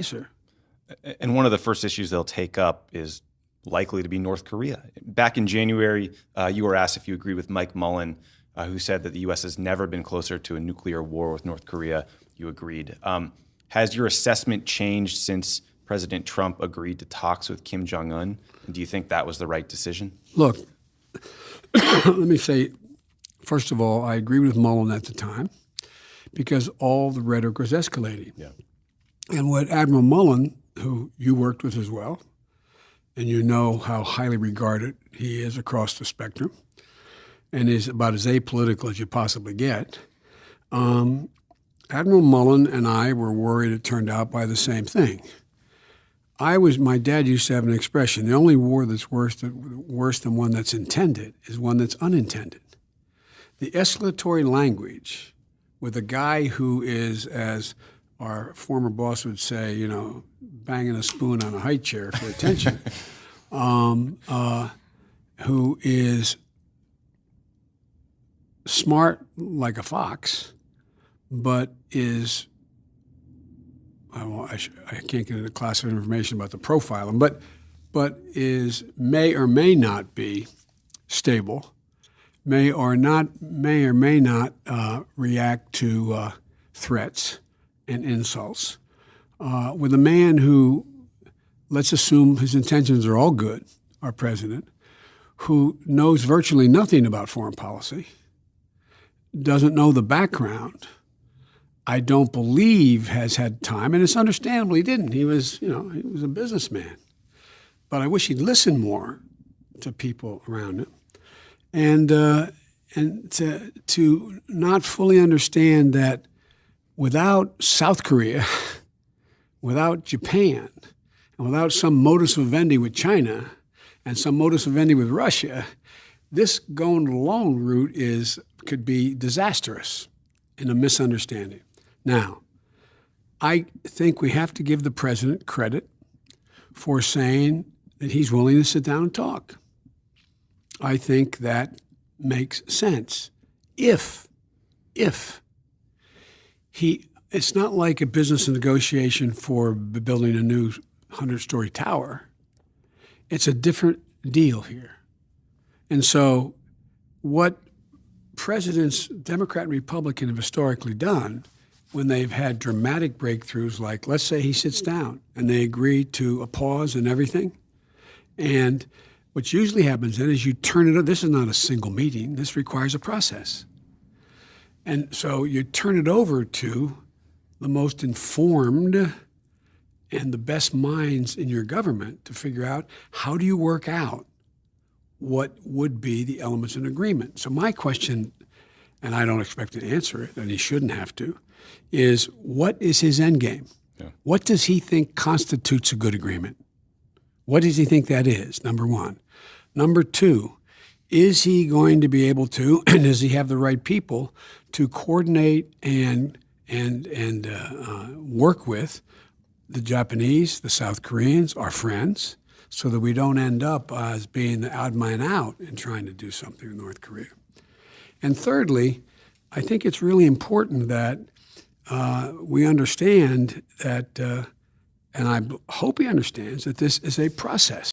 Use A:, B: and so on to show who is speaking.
A: Sir.
B: And one of the first issues they'll take up is likely to be North Korea. Back in January, you were asked if you agree with Mike Mullen, who said that the U.S. has never been closer to a nuclear war with North Korea. You agreed. Has your assessment changed since President Trump agreed to talks with Kim Jong-un? And do you think that was the right decision?
A: Look, let me say, first of all, I agree with Mullen at the time because all the rhetoric was escalating.
B: Yeah.
A: And what Admiral Mullen, who you worked with as well, and you know how highly regarded he is across the spectrum, and is about as apolitical as you possibly get, Admiral Mullen and I were worried it turned out by the same thing. My dad used to have an expression, the only war that's worse than one that's intended is one that's unintended. The escalatory language with a guy who is, as our former boss would say, banging a spoon on a high chair for attention, who is smart like a fox, but is, I can't get into class of information about the profiling, but may or may not be stable, may or may not react to threats and insults, with a man who, let's assume his intentions are all good, our president, who knows virtually nothing about foreign policy, doesn't know the background, I don't believe has had time, and it's understandable he didn't. He was a businessman. But I wish he'd listen more to people around him, and to not fully understand that without South Korea, without Japan, and without some modus vivendi with China and some modus vivendi with Russia, this going alone route could be disastrous in a misunderstanding. Now, I think we have to give the president credit for saying that he's willing to sit down and talk. I think that makes sense. If it's not like a business negotiation for building a new 100-story tower. It's a different deal here. And so what presidents, Democrat and Republican, have historically done when they've had dramatic breakthroughs, like let's say he sits down and they agree to a pause and everything, and what usually happens then is you turn it over. This is not a single meeting. This requires a process. And so you turn it over to the most informed and the best minds in your government to figure out how do you work out what would be the elements of an agreement. So my question, and I don't expect to answer it, and he shouldn't have to, is what is his end game? Yeah. What does he think constitutes a good agreement? What does he think that is, number one? Number two, is he going to be able to, and does he have the right people to coordinate and work with the Japanese, the South Koreans, our friends, so that we don't end up as being the odd man out in trying to do something with North Korea? And thirdly, I think it's really important that we understand that, and I hope he understands that this is a process.